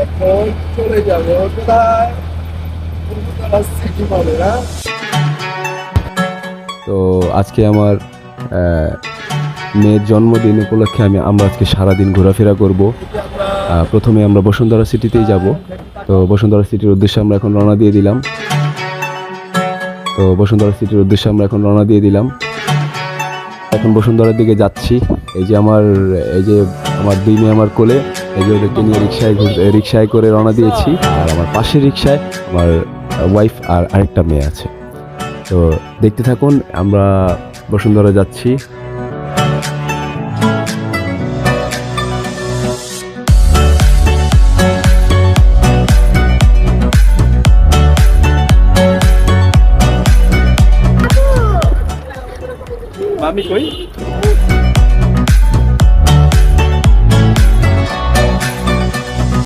এখন চলে যাবো কোথায়? বসুন্ধরা সিটি মলে না? তো আজকে আমার মেয়ের জন্মদিন উপলক্ষে আমরা আজকে সারাদিন ঘোরাফেরা করব। প্রথমে আমরা বসুন্ধরা সিটিতেই যাব। তো বসুন্ধরা সিটির উদ্দেশ্যে আমরা এখন রওনা দিয়ে দিলাম। এখন বসুন্ধরার দিকে যাচ্ছি। এই যে আমার দুই মেয়ে আমার কোলে, এই যে ওদেরকে নিয়ে রিক্সায় করে রওনা দিয়েছি। আর আমার পাশের রিক্সায় আমার ওয়াইফ আর আরেকটা মেয়ে আছে। তো দেখতে থাকুন, আমরা বসুন্ধরা যাচ্ছি।